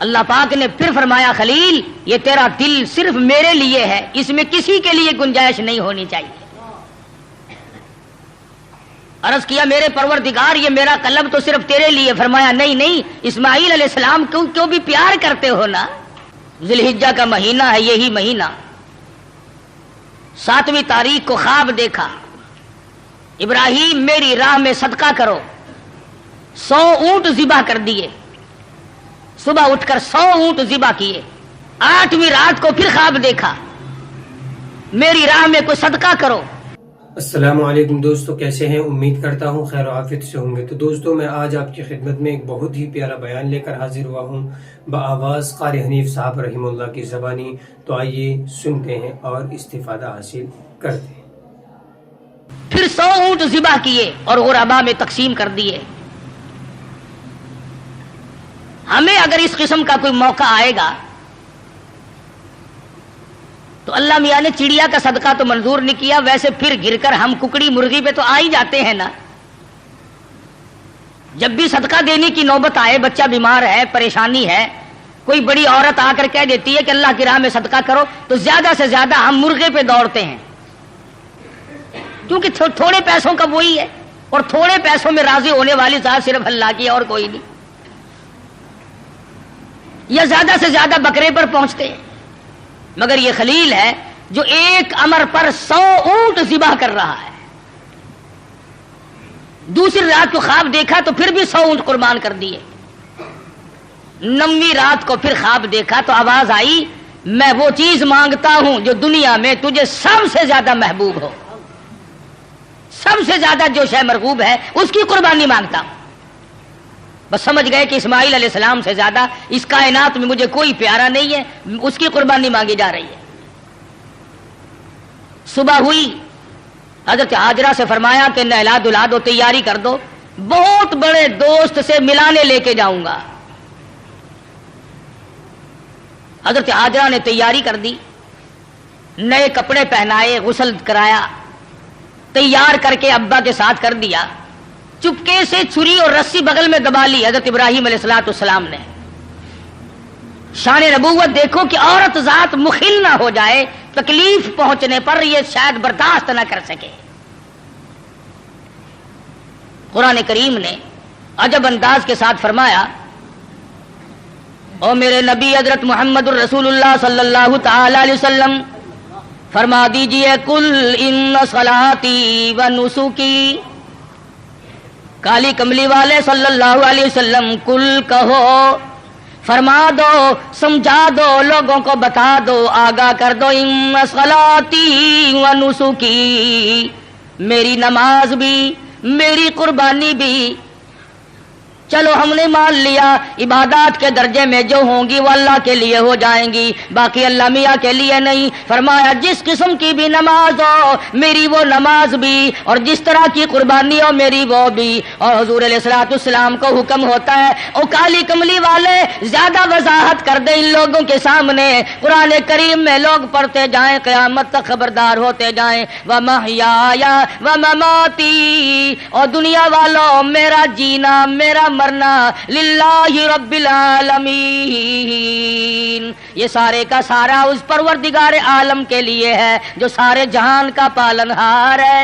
اللہ پاک نے پھر فرمایا خلیل یہ تیرا دل صرف میرے لیے ہے، اس میں کسی کے لیے گنجائش نہیں ہونی چاہیے۔ عرض کیا میرے پروردگار یہ میرا قلب تو صرف تیرے لیے، فرمایا نہیں نہیں، اسماعیل علیہ السلام کیوں بھی پیار کرتے ہو نا۔ ذی الحجہ کا مہینہ ہے، یہی مہینہ 7ویں تاریخ کو خواب دیکھا، ابراہیم میری راہ میں صدقہ کرو، 100 اونٹ ذبح کر دیے، صبح اٹھ کر 100 اونٹ ذبح کیے۔ 8ویں رات کو پھر خواب دیکھا میری راہ میں کوئی صدقہ کرو۔ السلام علیکم دوستو، کیسے ہیں؟ امید کرتا ہوں خیر و عافیت سے ہوں گے۔ تو دوستو میں آج آپ کی خدمت میں ایک بہت ہی پیارا بیان لے کر حاضر ہوا ہوں بآواز قاری حنیف صاحب رحمہ اللہ کی زبانی۔ تو آئیے سنتے ہیں اور استفادہ حاصل کرتے ہیں۔ پھر 100 اونٹ ذبح کیے اور غربا میں تقسیم کر دیے۔ ہمیں اگر اس قسم کا کوئی موقع آئے گا تو اللہ میاں نے چڑیا کا صدقہ تو منظور نہیں کیا، ویسے پھر گر کر ہم ککڑی مرغی پہ تو آ ہی جاتے ہیں نا۔ جب بھی صدقہ دینے کی نوبت آئے، بچہ بیمار ہے، پریشانی ہے، کوئی بڑی عورت آ کر کہہ دیتی ہے کہ اللہ کی راہ میں صدقہ کرو، تو زیادہ سے زیادہ ہم مرغے پہ دوڑتے ہیں، کیونکہ تھوڑے پیسوں کا وہی ہے، اور تھوڑے پیسوں میں راضی ہونے والی ذات صرف اللہ کی اور کوئی نہیں، یا زیادہ سے زیادہ بکرے پر پہنچتے ہیں۔ مگر یہ خلیل ہے جو ایک امر پر 100 اونٹ ذبح کر رہا ہے۔ دوسری رات کو خواب دیکھا تو پھر بھی 100 اونٹ قربان کر دیے۔ 9ویں رات کو پھر خواب دیکھا تو آواز آئی میں وہ چیز مانگتا ہوں جو دنیا میں تجھے سب سے زیادہ محبوب ہو، سب سے زیادہ جو شے مرغوب ہے اس کی قربانی مانگتا ہوں۔ بس سمجھ گئے کہ اسماعیل علیہ السلام سے زیادہ اس کائنات میں مجھے کوئی پیارا نہیں ہے، اس کی قربانی مانگی جا رہی ہے۔ صبح ہوئی، حضرت ہاجرہ سے فرمایا کہ نہلا دھلا دو، تیاری کر دو، بہت بڑے دوست سے ملانے لے کے جاؤں گا۔ حضرت ہاجرہ نے تیاری کر دی، نئے کپڑے پہنائے، غسل کرایا، تیار کر کے ابا کے ساتھ کر دیا۔ چپکے سے چھری اور رسی بغل میں دبا لی حضرت ابراہیم علیہ السلام نے۔ شان نبوت دیکھو کہ عورت ذات مخل نہ ہو جائے، تکلیف پہنچنے پر یہ شاید برداشت نہ کر سکے۔ قرآن کریم نے عجب انداز کے ساتھ فرمایا او میرے نبی حضرت محمد الرسول اللہ صلی اللہ تعالی علیہ وسلم فرما دیجئے قل ان صلاتی و نسکی، کالی کملی والے صلی اللہ علیہ وسلم کل کہو، فرما دو، سمجھا دو، لوگوں کو بتا دو، آگاہ کر دو، ان صلاتی و نسکی، میری نماز بھی، میری قربانی بھی، چلو ہم نے مان لیا عبادات کے درجے میں جو ہوں گی وہ اللہ کے لیے ہو جائیں گی، باقی اللہ میاں کے لیے نہیں۔ فرمایا جس قسم کی بھی نماز ہو میری وہ نماز بھی، اور جس طرح کی قربانی ہو میری وہ بھی۔ اور حضور علیہ الصلوۃ والسلام کو حکم ہوتا ہے او کالی کملی والے زیادہ وضاحت کر دے ان لوگوں کے سامنے، قرآن کریم میں لوگ پڑھتے جائیں، قیامت تک خبردار ہوتے جائیں، وَمَحْيَايَ وَمَمَاتِي، اور دنیا والوں میرا جینا میرا مرنا للہ رب العالمین، یہ سارے کا سارا اس پروردگار عالم کے لیے ہے جو سارے جہان کا پالنہار ہے۔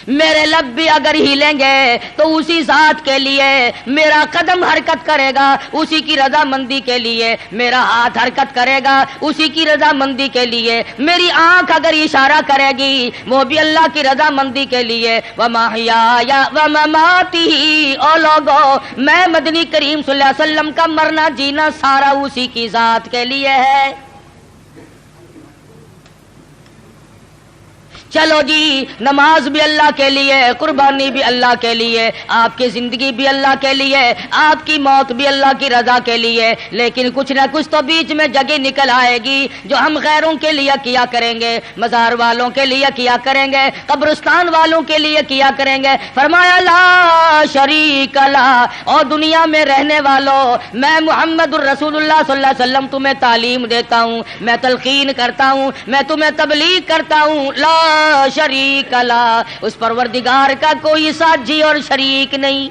میرے لب بھی اگر ہلیں گے تو اسی ذات کے لیے، میرا قدم حرکت کرے گا اسی کی رضا مندی کے لیے، میرا ہاتھ حرکت کرے گا اسی کی رضا مندی کے لیے، میری آنکھ اگر اشارہ کرے گی وہ بھی اللہ کی رضا مندی کے لیے۔ وَمَحْيَايَ وَمَمَاتِي، او لوگو میں مدنی کریم صلی اللہ علیہ وسلم کا مرنا جینا سارا اسی کی ذات کے لیے ہے۔ چلو جی نماز بھی اللہ کے لیے، قربانی بھی اللہ کے لیے، آپ کی زندگی بھی اللہ کے لیے، آپ کی موت بھی اللہ کی رضا کے لیے، لیکن کچھ نہ کچھ تو بیچ میں جگہ نکل آئے گی جو ہم غیروں کے لیے کیا کریں گے، مزار والوں کے لیے کیا کریں گے، قبرستان والوں کے لیے کیا کریں گے۔ فرمایا لا شریک لا، اور دنیا میں رہنے والوں میں محمد الرسول اللہ صلی اللہ علیہ وسلم تمہیں تعلیم دیتا ہوں، میں تلقین کرتا ہوں، میں تمہیں تبلیغ کرتا ہوں، لا شریک لا، اس پروردگار کا کوئی ساتھی اور شریک نہیں۔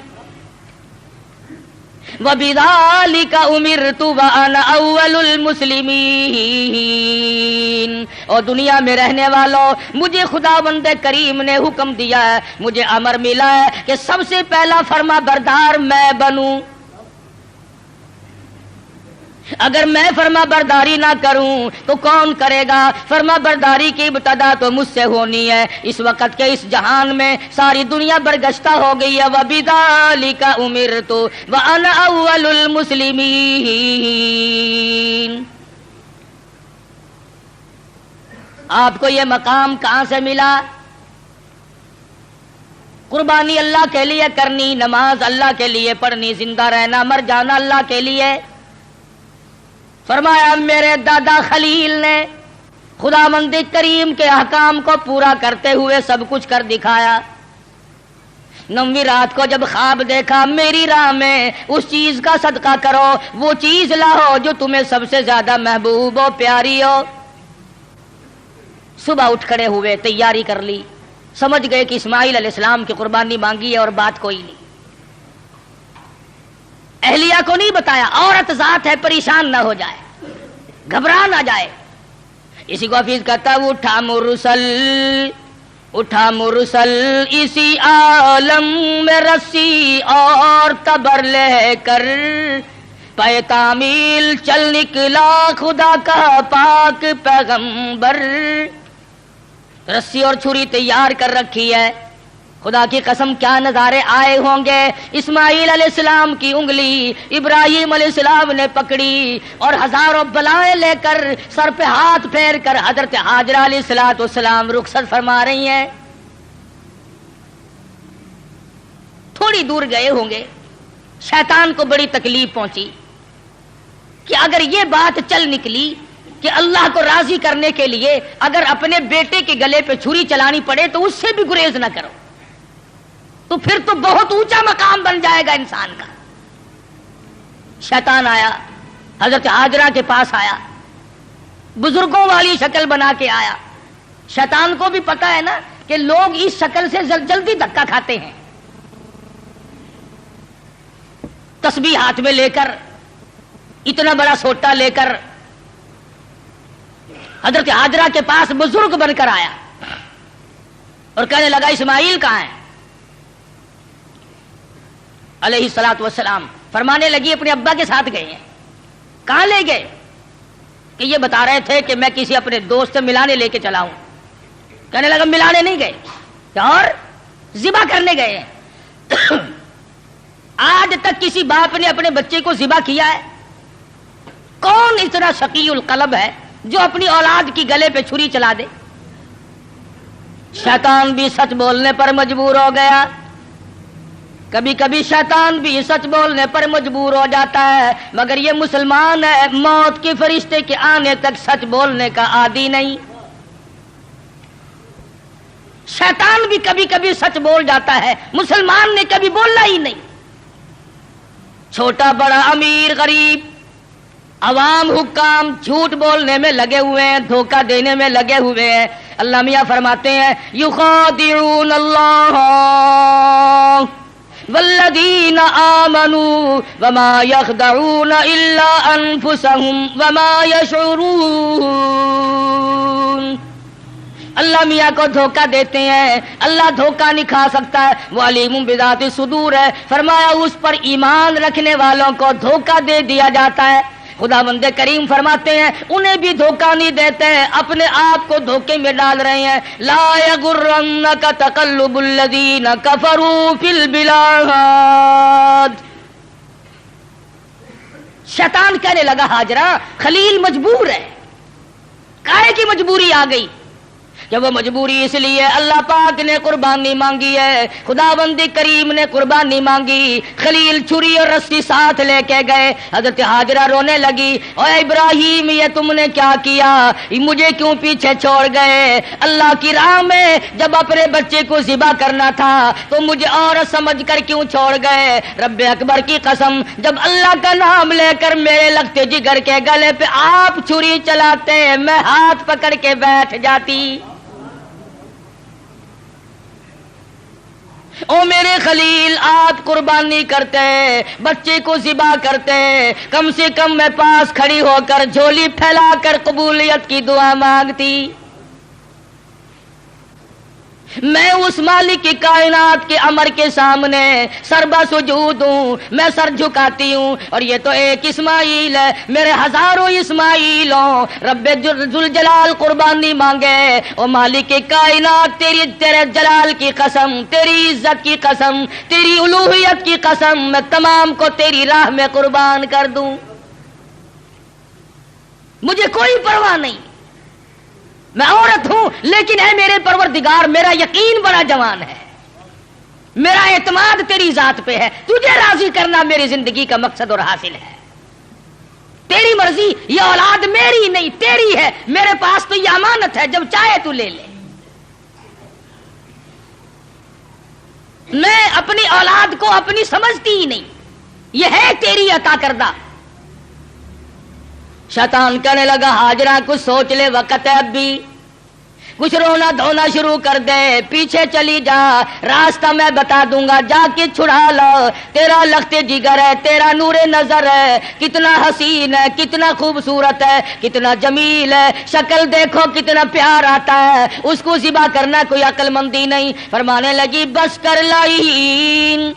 وَبِذَلِكَ أُمِرْتُ وَأَنَا أَوَّلُ الْمُسْلِمِينَ۔ اور دنیا میں رہنے والوں، مجھے خداوند کریم نے حکم دیا ہے، مجھے امر ملا ہے کہ سب سے پہلا فرما بردار میں بنوں۔ اگر میں فرما برداری نہ کروں تو کون کرے گا؟ فرما برداری کی ابتدا تو مجھ سے ہونی ہے۔ اس وقت کے اس جہان میں ساری دنیا برگشتہ ہو گئی ہے۔ وَبِذَلِكَ أُمِرْتُ وَأَنَا أَوَّلُ الْمُسْلِمِينَ۔ آپ کو یہ مقام کہاں سے ملا؟ قربانی اللہ کے لیے کرنی، نماز اللہ کے لیے پڑھنی، زندہ رہنا مر جانا اللہ کے لیے۔ فرمایا میرے دادا خلیل نے خداوند کریم کے احکام کو پورا کرتے ہوئے سب کچھ کر دکھایا۔ 9ویں رات کو جب خواب دیکھا، میری راہ میں اس چیز کا صدقہ کرو، وہ چیز لاؤ جو تمہیں سب سے زیادہ محبوب ہو، پیاری ہو۔ صبح اٹھ کھڑے ہوئے، تیاری کر لی، سمجھ گئے کہ اسماعیل علیہ السلام کی قربانی مانگی ہے اور بات کوئی نہیں۔ اہلیہ کو نہیں بتایا، عورت ذات ہے، پریشان نہ ہو جائے، گھبرا نہ جائے۔ اسی کو حفیظ کہتا ہے، اٹھا مرسل اسی عالم میں رسی اور تبر لے کر، پے تعمیل چل نکلا خدا کا پاک پیغمبر۔ رسی اور چھری تیار کر رکھی ہے۔ خدا کی قسم کیا نظارے آئے ہوں گے۔ اسماعیل علیہ السلام کی انگلی ابراہیم علیہ السلام نے پکڑی اور ہزاروں بلائیں لے کر سر پہ ہاتھ پھیر کر حضرت ہاجرہ علیہ السلام رخصت فرما رہی ہیں۔ تھوڑی دور گئے ہوں گے، شیطان کو بڑی تکلیف پہنچی کہ اگر یہ بات چل نکلی کہ اللہ کو راضی کرنے کے لیے اگر اپنے بیٹے کے گلے پہ چھری چلانی پڑے تو اس سے بھی گریز نہ کرو، تو پھر تو بہت اونچا مقام بن جائے گا انسان کا۔ شیطان آیا، حضرت ہاجرہ کے پاس آیا، بزرگوں والی شکل بنا کے آیا۔ شیطان کو بھی پتا ہے نا کہ لوگ اس شکل سے جلدی دھکا کھاتے ہیں۔ تسبیح ہاتھ میں لے کر، اتنا بڑا سوٹا لے کر حضرت ہاجرہ کے پاس بزرگ بن کر آیا اور کہنے لگا اسماعیل کہاں ہے علیہ الصلوۃ والسلام؟ فرمانے لگی اپنے ابا کے ساتھ گئے ہیں۔ کہاں لے گئے؟ کہ یہ بتا رہے تھے کہ میں کسی اپنے دوست سے ملانے لے کے چلا ہوں۔ کہنے لگا ملانے نہیں گئے اور ذبح کرنے گئے ہیں۔ آج تک کسی باپ نے اپنے بچے کو ذبح کیا ہے؟ کون اتنا شقی القلب ہے جو اپنی اولاد کی گلے پہ چھری چلا دے؟ شیطان بھی سچ بولنے پر مجبور ہو گیا۔ کبھی کبھی شیطان بھی سچ بولنے پر مجبور ہو جاتا ہے، مگر یہ مسلمان ہے، موت کے فرشتے کے آنے تک سچ بولنے کا عادی نہیں۔ شیطان بھی کبھی کبھی سچ بول جاتا ہے، مسلمان نے کبھی بولنا ہی نہیں۔ چھوٹا بڑا امیر غریب عوام حکام جھوٹ بولنے میں لگے ہوئے ہیں، دھوکہ دینے میں لگے ہوئے ہیں۔ اللہ میاں فرماتے ہیں یخادعون اللہ والذین آمنوا وما یخدعون الا انفسهم وما یشعرون۔ اللہ میاں کو دھوکہ دیتے ہیں، اللہ دھوکہ نہیں کھا سکتا ہے، وہ علیم بذات الصدور ہے۔ فرمایا اس پر ایمان رکھنے والوں کو دھوکہ دے دیا جاتا ہے۔ خداوند کریم فرماتے ہیں انہیں بھی دھوکہ نہیں دیتے ہیں، اپنے آپ کو دھوکے میں ڈال رہے ہیں۔ لا یغرنک تقلب الذین کفروا فی البلاد۔ شیطان کہنے لگا حاجرہ خلیل مجبور ہے۔ کاہے کی مجبوری آ گئی؟ کہ وہ مجبوری اس لیے اللہ پاک نے قربانی مانگی ہے، خداوند کریم نے قربانی مانگی۔ خلیل چھری اور رسی ساتھ لے کے گئے۔ حضرت ہاجرہ رونے لگی، اے ابراہیم یہ تم نے کیا کیا؟ مجھے کیوں پیچھے چھوڑ گئے؟ اللہ کی راہ میں جب اپنے بچے کو ذبح کرنا تھا تو مجھے عورت سمجھ کر کیوں چھوڑ گئے؟ رب اکبر کی قسم، جب اللہ کا نام لے کر میرے لگتے جگر کے گلے پہ آپ چھری چلاتے میں ہاتھ پکڑ کے بیٹھ جاتی۔ او میرے خلیل آپ قربانی کرتے، بچے کو ذبح کرتے، کم سے کم میں پاس کھڑی ہو کر جھولی پھیلا کر قبولیت کی دعا مانگتی۔ میں اس مالک کی کائنات کے امر کے سامنے سربا سجود ہوں، میں سر جھکاتی ہوں، اور یہ تو ایک اسماعیل ہے، میرے ہزاروں اسماعیلوں رب ذوالجلال قربانی مانگے۔ او مالک کی کائنات، تیرے جلال کی قسم، تیری عزت کی قسم، تیری الوہیت کی قسم، میں تمام کو تیری راہ میں قربان کر دوں، مجھے کوئی پرواہ نہیں، میں عورت ہوں لیکن اے میرے پروردگار میرا یقین بڑا جوان ہے، میرا اعتماد تیری ذات پہ ہے، تجھے راضی کرنا میری زندگی کا مقصد اور حاصل ہے، تیری مرضی، یہ اولاد میری نہیں تیری ہے، میرے پاس تو یہ امانت ہے، جب چاہے تو لے لے، میں اپنی اولاد کو اپنی سمجھتی ہی نہیں، یہ ہے تیری عطا کردہ۔ شیطان کہنے لگا ہاجرہ کچھ سوچ لے، وقت ہے اب بھی، کچھ رونا دھونا شروع کر دے، پیچھے چلی جا، راستہ میں بتا دوں گا، جا کے چھڑا لو، تیرا لخت جگر ہے، تیرا نور نظر ہے، کتنا حسین ہے، کتنا خوبصورت ہے، کتنا جمیل ہے، شکل دیکھو کتنا پیار آتا ہے، اس کو ذبح کرنا کوئی عقل مندی نہیں۔ فرمانے لگی بس کر لائن،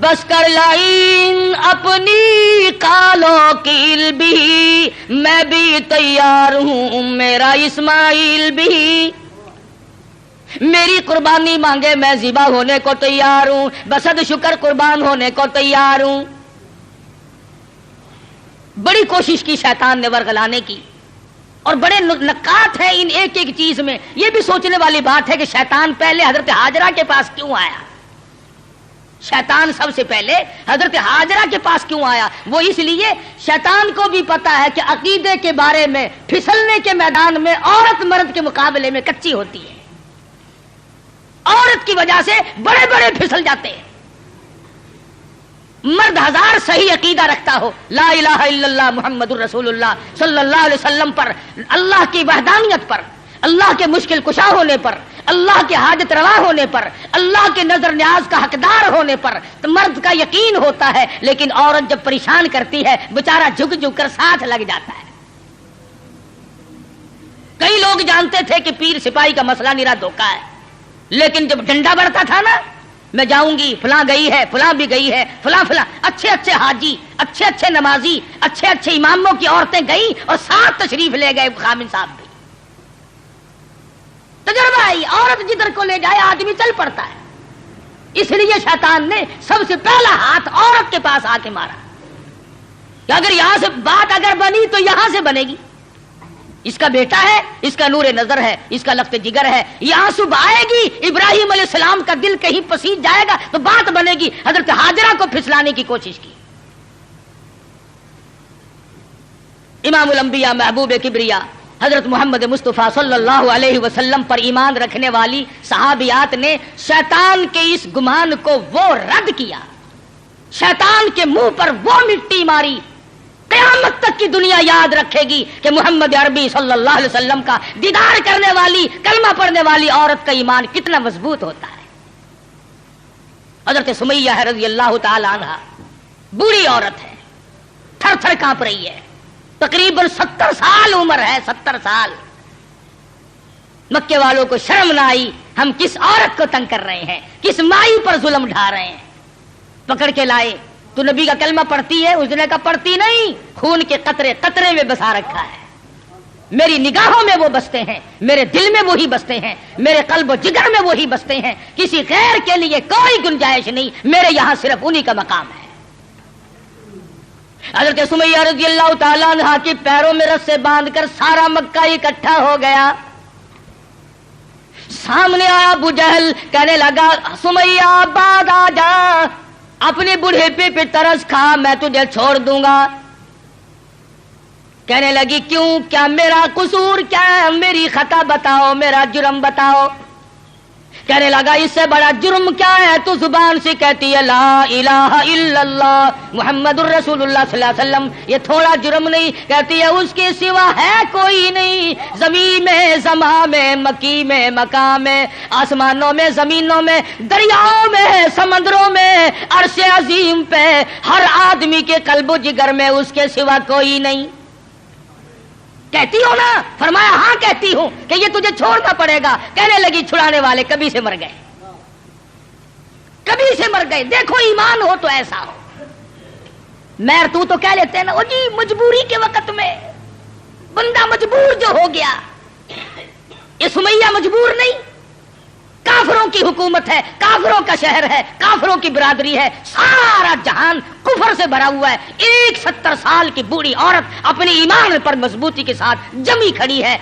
بس کر لائن اپنی کالوں کیل بھی، میں بھی تیار ہوں، میرا اسماعیل بھی، میری قربانی مانگے میں ذبح ہونے کو تیار ہوں، بسد شکر قربان ہونے کو تیار ہوں۔ بڑی کوشش کی شیطان نے ورغلانے کی، اور بڑے نکات ہیں ان ایک ایک چیز میں۔ یہ بھی سوچنے والی بات ہے کہ شیطان پہلے حضرت ہاجرہ کے پاس کیوں آیا، شیطان سب سے پہلے حضرت ہاجرہ کے پاس کیوں آیا؟ وہ اس لیے شیطان کو بھی پتا ہے کہ عقیدے کے بارے میں پھسلنے کے میدان میں عورت مرد کے مقابلے میں کچی ہوتی ہے، عورت کی وجہ سے بڑے بڑے پھسل جاتے ہیں۔ مرد ہزار صحیح عقیدہ رکھتا ہو، لا الہ الا اللہ محمد الرسول اللہ صلی اللہ علیہ وسلم پر، اللہ کی وحدانیت پر، اللہ کے مشکل کشا ہونے پر، اللہ کے حاجت روا ہونے پر، اللہ کے نظر نیاز کا حقدار ہونے پر تو مرد کا یقین ہوتا ہے، لیکن عورت جب پریشان کرتی ہے بیچارہ جھک جھک کر ساتھ لگ جاتا ہے۔ کئی لوگ جانتے تھے کہ پیر سپاہی کا مسئلہ نرا دھوکا ہے، لیکن جب ڈنڈا بڑھتا تھا نا، میں جاؤں گی، فلاں گئی ہے، فلاں بھی گئی ہے، فلاں فلاں اچھے اچھے حاجی، اچھے اچھے نمازی، اچھے اچھے اماموں کی عورتیں گئیں اور ساتھ تشریف لے گئے خامن صاحب بھی۔ تجربہ ہے، عورت جدھر کو لے جائے آدمی چل پڑتا ہے۔ اس لیے شیطان نے سب سے پہلا ہاتھ عورت کے پاس آ کے مارا کہ اگر یہاں سے بات اگر بنی تو یہاں سے بنے گی، اس کا بیٹا ہے، اس کا نور نظر ہے، اس کا لخت جگر ہے، یہاں صبح آئے گی، ابراہیم علیہ السلام کا دل کہیں پسیج جائے گا تو بات بنے گی۔ حضرت ہاجرہ کو پھسلانے کی کوشش کی۔ امام الانبیاء محبوب کبریا حضرت محمد مصطفیٰ صلی اللہ علیہ وسلم پر ایمان رکھنے والی صحابیات نے شیطان کے اس گمان کو وہ رد کیا، شیطان کے منہ پر وہ مٹی ماری۔ قیامت تک کی دنیا یاد رکھے گی کہ محمد عربی صلی اللہ علیہ وسلم کا دیدار کرنے والی، کلمہ پڑھنے والی عورت کا ایمان کتنا مضبوط ہوتا ہے۔ حضرت سمیہ ہے رضی اللہ تعالی عنہا، بوڑھی عورت ہے، تھر تھر کانپ رہی ہے، تقریباً 70 سال عمر ہے، 70 سال۔ مکے والوں کو شرم نہ آئی، ہم کس عورت کو تنگ کر رہے ہیں، کس مائی پر ظلم ڈھا رہے ہیں۔ پکڑ کے لائے، تو نبی کا کلمہ پڑھتی ہے؟ اس نے کہا پڑھتی نہیں، خون کے قطرے قطرے میں بسا رکھا ہے، میری نگاہوں میں وہ بستے ہیں، میرے دل میں وہی بستے ہیں، میرے قلب و جگر میں وہی بستے ہیں، کسی غیر کے لیے کوئی گنجائش نہیں، میرے یہاں صرف انہی کا مقام ہے۔ حضرت سمیہ رضی اللہ تعالیٰ عنہ کے پیروں میں رسے باندھ کر سارا مکہ اکٹھا ہو گیا۔ سامنے آیا ابو جہل، کہنے لگا سمیہ بعد آ جا، اپنے بڑھیپے پہ ترس کھا، میں تجھے چھوڑ دوں گا۔ کہنے لگی کیوں، کیا میرا قصور، کیا میری خطا بتاؤ، میرا جرم بتاؤ۔ کہنے لگا اس سے بڑا جرم کیا ہے؟ تو زبان سے کہتی ہے لا الہ الا اللہ محمد الرسول اللہ صلی اللہ علیہ وسلم، یہ تھوڑا جرم نہیں؟ کہتی ہے اس کے سوا ہے کوئی نہیں، زمین میں، زمان میں، مکی میں، مکان میں، آسمانوں میں، زمینوں میں، دریاؤں میں، سمندروں میں، عرش عظیم پہ، ہر آدمی کے قلب و جگر میں اس کے سوا کوئی نہیں۔ کہتی ہو نا؟ فرمایا ہاں کہتی ہوں کہ یہ تجھے چھوڑنا پڑے گا۔ کہنے لگی چھڑانے والے کبھی سے مر گئے، کبھی سے مر گئے، دیکھو ایمان ہو تو ایسا ہو۔ میر تو کہہ لیتے ہیں نا، او جی مجبوری کے وقت میں بندہ مجبور جو ہو گیا، یہ سمیہ مجبور نہیں، کافروں کی حکومت ہے، کافروں کا شہر ہے، کافروں کی برادری ہے، سارا جہان کفر سے بھرا ہوا ہے، ایک 70 سال کی بوڑھی عورت اپنے ایمان پر مضبوطی کے ساتھ جمی کھڑی ہے،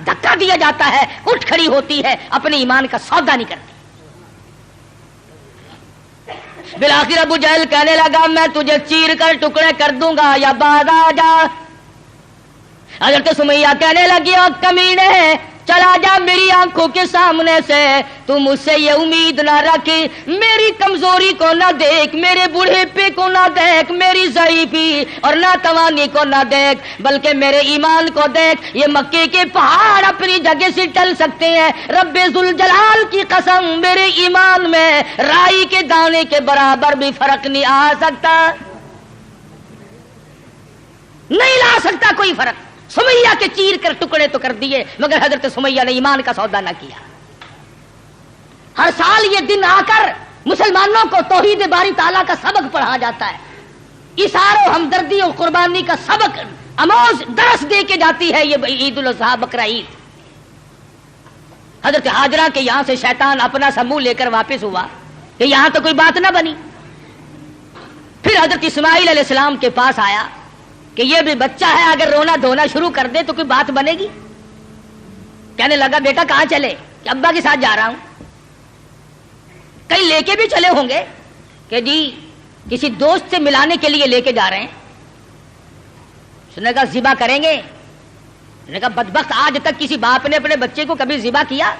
دھکا دیا جاتا ہے، اٹھ کھڑی ہوتی ہے، اپنے ایمان کا سودا نہیں کرتی۔ بالآخر ابو جہل کہنے لگا میں تجھے چیر کر ٹکڑے کر دوں گا یا بعد آ جا۔ حضرت سمیہ کہنے لگی او کمینے چلا جا میری آنکھوں کے سامنے سے، تو مجھ سے یہ امید نہ رکھ، میری کمزوری کو نہ دیکھ، میرے بوڑھے کو نہ دیکھ، میری ضعیفی اور ناتوانی کو نہ دیکھ، بلکہ میرے ایمان کو دیکھ۔ یہ مکے کے پہاڑ اپنی جگہ سے ٹل سکتے ہیں، رب ذوالجلال کی قسم میرے ایمان میں رائی کے دانے کے برابر بھی فرق نہیں آ سکتا، نہیں لا سکتا کوئی فرق۔ سمیہ کے چیر کر ٹکڑے تو کر دیے، مگر حضرت سمیہ نے ایمان کا سودا نہ کیا۔ ہر سال یہ دن آ کر مسلمانوں کو توحید باری تعالیٰ کا سبق پڑھا جاتا ہے، ایثار و ہمدردی اور قربانی کا سبق آموز درس دے کے جاتی ہے یہ عید الاضحیٰ بقرہ عید۔ حضرت ہاجرہ کے یہاں سے شیطان اپنا سا منہ لے کر واپس ہوا کہ یہاں تو کوئی بات نہ بنی۔ پھر حضرت اسماعیل علیہ السلام کے پاس آیا کہ یہ بھی بچہ ہے، اگر رونا دھونا شروع کر دے تو کوئی بات بنے گی۔ کہنے لگا بیٹا کہاں چلے؟ کہ ابا کے ساتھ جا رہا ہوں۔ کہیں لے کے بھی چلے ہوں گے کہ جی کسی دوست سے ملانے کے لیے لے کے جا رہے ہیں۔ اس نے کہا ذبح کریں گے؟ اس نے کہا بدبخت آج تک کسی باپ نے اپنے بچے کو کبھی ذبح کیا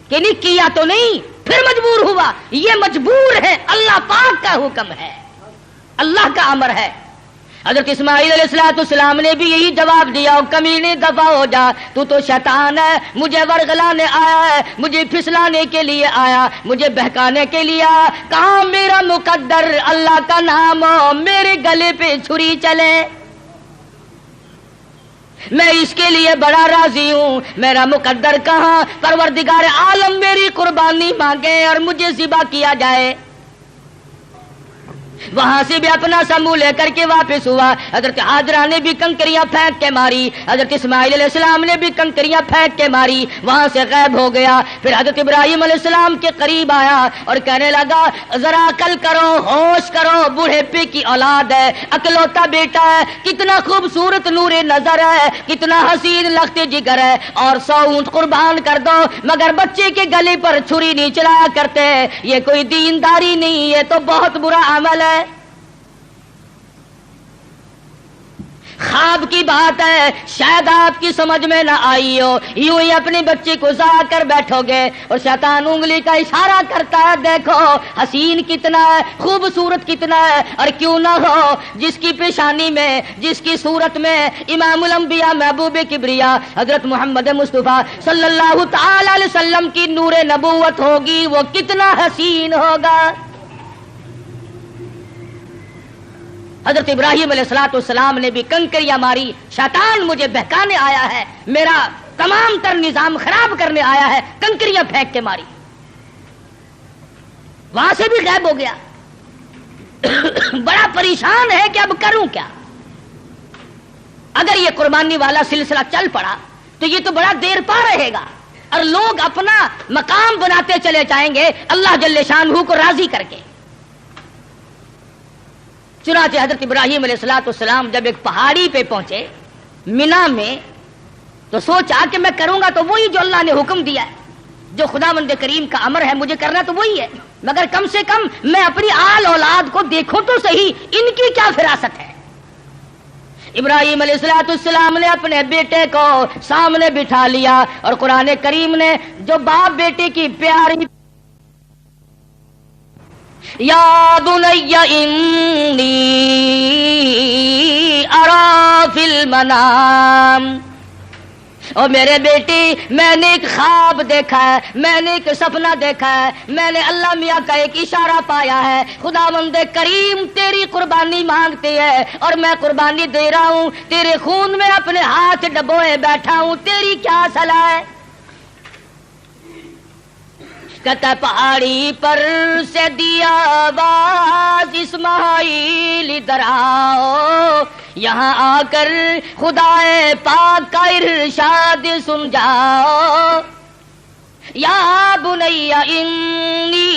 کہ نہیں کیا؟ تو نہیں، پھر مجبور ہوا۔ یہ مجبور ہے، اللہ پاک کا حکم ہے، اللہ کا امر ہے۔ حضرت اسماعیل علیہ السلام نے بھی یہی جواب دیا کمینے دفع ہو جا، تو شیطان ہے، مجھے ورغلانے آیا ہے، مجھے پھسلانے کے لیے آیا، مجھے بہکانے کے لیے آیا۔ کہاں میرا مقدر اللہ کا نام ہو میرے گلے پہ چھری چلے، میں اس کے لیے بڑا راضی ہوں۔ میرا مقدر کہاں؟ پروردگار عالم میری قربانی مانگے اور مجھے ذبح کیا جائے۔ وہاں سے بھی اپنا سمو لے کر کے واپس ہوا۔ حضرت ہاجرہ نے بھی کنکریاں پھینک کے ماری، حضرت اسماعیل علیہ السلام نے بھی کنکریاں پھینک کے ماری، وہاں سے غائب ہو گیا۔ پھر حضرت ابراہیم علیہ السلام کے قریب آیا اور کہنے لگا ذرا عقل کرو، ہوش کرو، بوڑھے پے کی اولاد ہے، اکلوتا بیٹا ہے، کتنا خوبصورت نور نظر ہے، کتنا حسین لخت جگر ہے، اور 100 اونٹ قربان کر دو مگر بچے کے گلے پر چھری نہیں چلایا کرتے، یہ کوئی دینداری نہیں، یہ تو بہت برا عمل ہے۔ خواب کی بات ہے، شاید آپ کی سمجھ میں نہ آئی ہو، یوں ہی اپنے بچے کو ضائع کر بیٹھو گے اور شیطان انگلی کا اشارہ کرتا ہے دیکھو حسین کتنا ہے، خوبصورت کتنا ہے، اور کیوں نہ ہو جس کی پیشانی میں، جس کی صورت میں امام الانبیاء محبوب کبریا حضرت محمد مصطفیٰ صلی اللہ تعالی علیہ وسلم کی نور نبوت ہوگی، وہ کتنا حسین ہوگا۔ حضرت ابراہیم علیہ السلام نے بھی کنکریاں ماری، شیطان مجھے بہکانے آیا ہے، میرا تمام تر نظام خراب کرنے آیا ہے، کنکریاں پھینک کے ماری، وہاں سے بھی غائب ہو گیا۔ بڑا پریشان ہے کہ اب کروں کیا؟ اگر یہ قربانی والا سلسلہ چل پڑا تو یہ تو بڑا دیر پا رہے گا اور لوگ اپنا مقام بناتے چلے جائیں گے اللہ جل شانہ کو راضی کر کے۔ چنانچہ حضرت ابراہیم علیہ السلام جب ایک پہاڑی پہ پہنچے مینا میں تو سوچا کہ میں کروں گا تو وہی جو اللہ نے حکم دیا ہے، جو خداوند کریم کا امر ہے مجھے کرنا تو وہی ہے، مگر کم سے کم میں اپنی آل اولاد کو دیکھوں تو صحیح ان کی کیا فراست ہے۔ ابراہیم علیہ السلام نے اپنے بیٹے کو سامنے بٹھا لیا اور قرآن کریم نے جو باپ بیٹے کی پیاری یا بنی انی ارا فی المنام، اور میرے بیٹی میں نے ایک خواب دیکھا ہے، میں نے ایک سپنا دیکھا ہے، میں نے اللہ میاں کا ایک اشارہ پایا ہے، خداوند کریم تیری قربانی مانگتی ہے اور میں قربانی دے رہا ہوں، تیرے خون میں اپنے ہاتھ ڈبوئے بیٹھا ہوں، تیری کیا صلاح ہے؟ کہتا پہاڑی پر سے دیا آواز اسماعیل ادھر آؤ، یہاں آ کر خدا پاک کا ارشاد سن جاؤ، یا بنی انی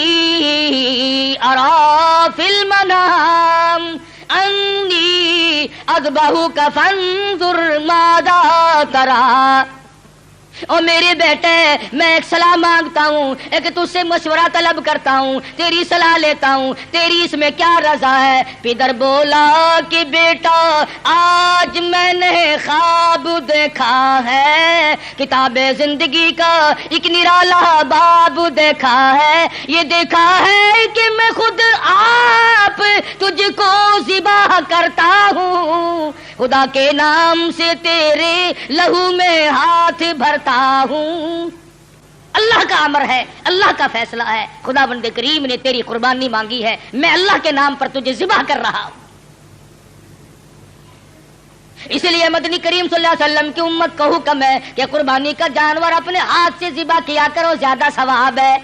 ارا فی المنام انی اذبحک فانظر ماذا تری، اور میرے بیٹے میں ایک صلاح مانگتا ہوں، ایک تجھ سے مشورہ طلب کرتا ہوں، تیری صلاح لیتا ہوں، تیری اس میں کیا رضا ہے؟ پدر بولا کہ بیٹا آج میں نے خواب دیکھا ہے، کتاب زندگی کا ایک نرالا باب دیکھا ہے، یہ دیکھا ہے کہ میں خود آپ تجھ کو ذبح کرتا ہوں، خدا کے نام سے تیرے لہو میں ہاتھ بھرتا ہوں، اللہ کا امر ہے، اللہ کا فیصلہ ہے، خدا بند کریم نے تیری قربانی مانگی ہے، میں اللہ کے نام پر تجھے ذبح کر رہا ہوں۔ اس لیے مدنی کریم صلی اللہ علیہ وسلم کی امت کو حکم ہے کہ قربانی کا جانور اپنے ہاتھ سے ذبح کیا کرو، زیادہ ثواب ہے،